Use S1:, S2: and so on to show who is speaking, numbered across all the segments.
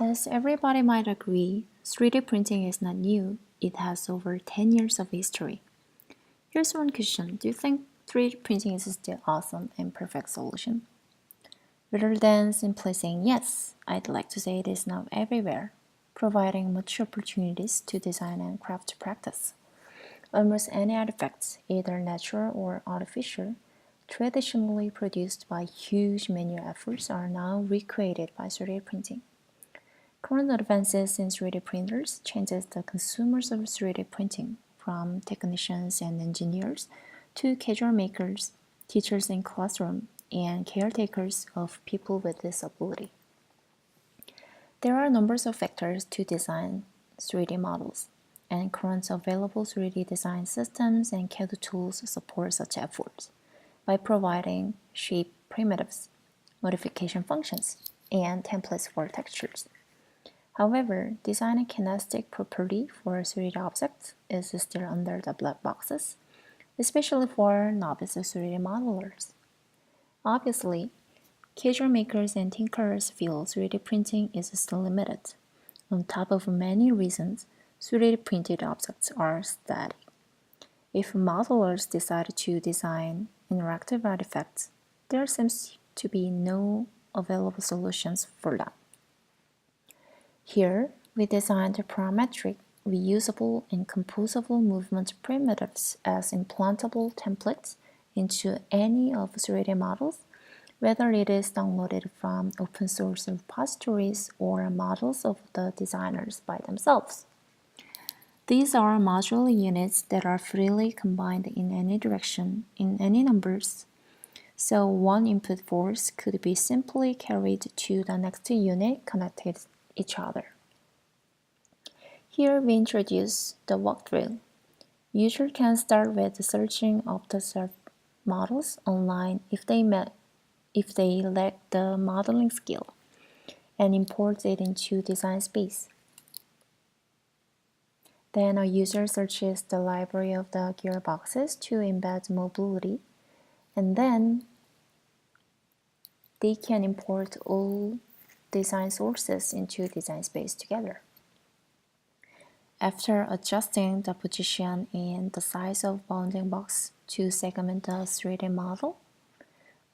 S1: As everybody might agree, 3D printing is not new. It has over 10 years of history. Here's one question. Do you think 3D printing is still awesome and perfect solution? Rather than simply saying yes, I'd like to say it is now everywhere, providing much opportunities to design and craft practice. Almost any artifacts, either natural or artificial, traditionally produced by huge manual efforts are now recreated by 3D printing. Current advances in 3D printers changes the consumers of 3D printing, from technicians and engineers to casual makers, teachers in classroom, and caretakers of people with disability. There are numbers of factors to design 3D models, and current available 3D design systems and CAD tools support such efforts by providing shape primitives, modification functions, and templates for textures. However, designing kinetic property for 3D objects is still under the black boxes, especially for novice 3D modelers. Obviously, casual makers and tinkerers feel 3D printing is still limited. On top of many reasons, 3D printed objects are static. If modelers decide to design interactive artifacts, there seems to be no available solutions for them. Here, we designed parametric, reusable, and composable movement primitives as implantable templates into any of 3D models, whether it is downloaded from open source repositories or models of the designers by themselves. These are modular units that are freely combined in any direction, in any numbers, so one input force could be simply carried to the next unit connected each other. Here we introduce the walkthrough. User can start with searching off-the-shelf models online if they lack the modeling skill, and import it into Design Space. Then a user searches the library of the gearboxes to embed mobility, and then they can import all design sources into Design Space together. After adjusting the position and the size of bounding box to segment the 3D model,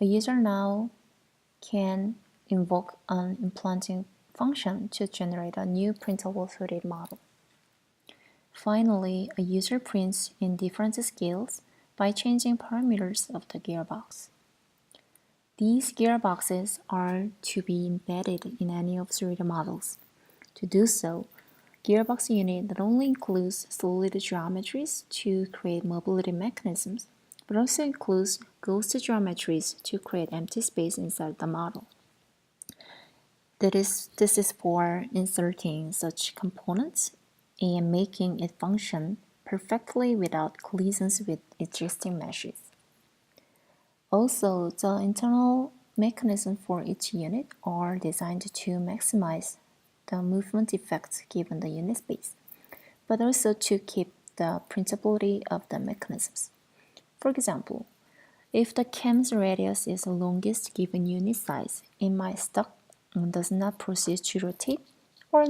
S1: a user now can invoke an implanting function to generate a new printable 3D model. Finally, a user prints in different scales by changing parameters of the gearbox. These gearboxes are to be embedded in any of 3D models. To do so, gearbox unit not only includes solid geometries to create mobility mechanisms, but also includes ghost geometries to create empty space inside the model. This is for inserting such components and making it function perfectly without collisions with existing meshes. Also, the internal mechanisms for each unit are designed to maximize the movement effects given the unit space, but also to keep the printability of the mechanisms. For example, if the cam's radius is the longest given unit size, it might stuck and does not proceed to rotate or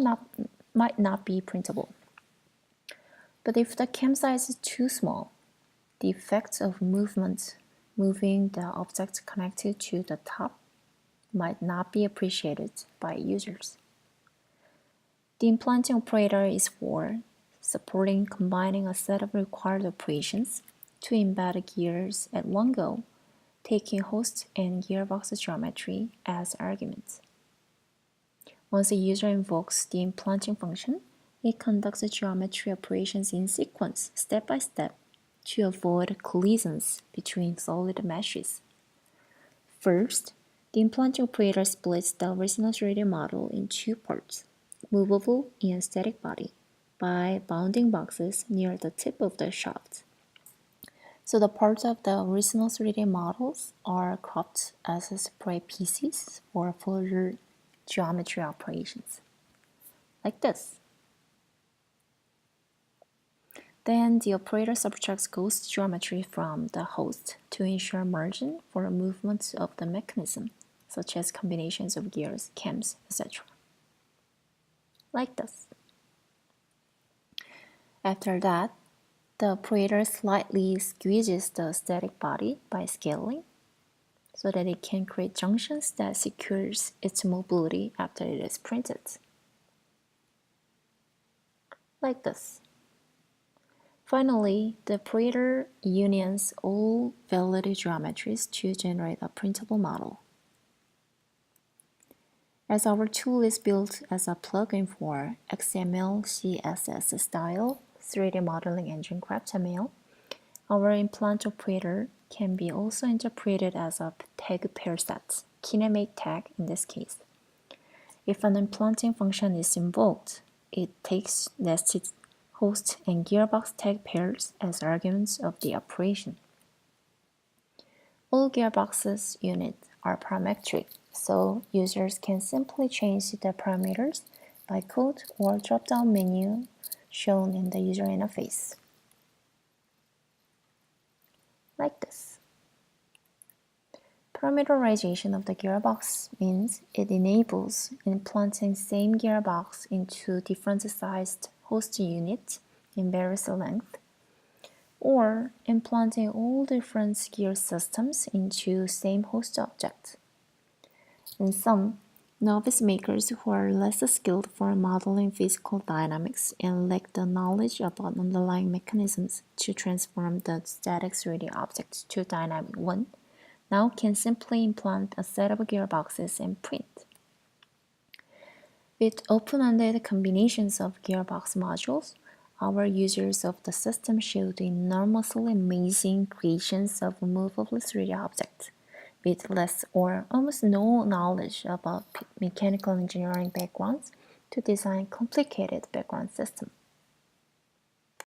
S1: might not be printable. But if the cam size is too small, the effect of moving the object connected to the top might not be appreciated by users. The implanting operator is for supporting combining a set of required operations to embed gears at one go, taking host and gearbox geometry as arguments. Once a user invokes the implanting function, it conducts geometry operations in sequence, step by step, to avoid collisions between solid meshes. First, the implanting operator splits the original 3D model in two parts, movable and static body, by bounding boxes near the tip of the shaft. So the parts of the original 3D models are cropped as separate pieces for further geometry operations, like this. Then the operator subtracts ghost geometry from the host to ensure margin for movements of the mechanism, such as combinations of gears, cams, etc. like this. After that, the operator slightly squeezes the static body by scaling so that it can create junctions that secures its mobility after it is printed. Like this. Finally, the operator unions all valid geometries to generate a printable model. As our tool is built as a plugin for XML CSS style 3D modeling engine GraphTML, our implant operator can be also interpreted as a tag pair set, kinematic tag in this case. If an implanting function is invoked, it takes nested host and gearbox tag pairs as arguments of the operation. All gearboxes units are parametric, so users can simply change the parameters by code or drop-down menu shown in the user interface. Like this. Parameterization of the gearbox means it enables implanting same gearbox into different sized host units in various lengths, or implanting all different gear systems into same host object. In some, novice makers who are less skilled for modeling physical dynamics and lack the knowledge about underlying mechanisms to transform the static 3D object to dynamic one now can simply implant a set of gearboxes and print. With open-ended combinations of gearbox modules, our users of the system showed enormously amazing creations of movable 3D objects with less or almost no knowledge about mechanical engineering backgrounds to design complicated background systems.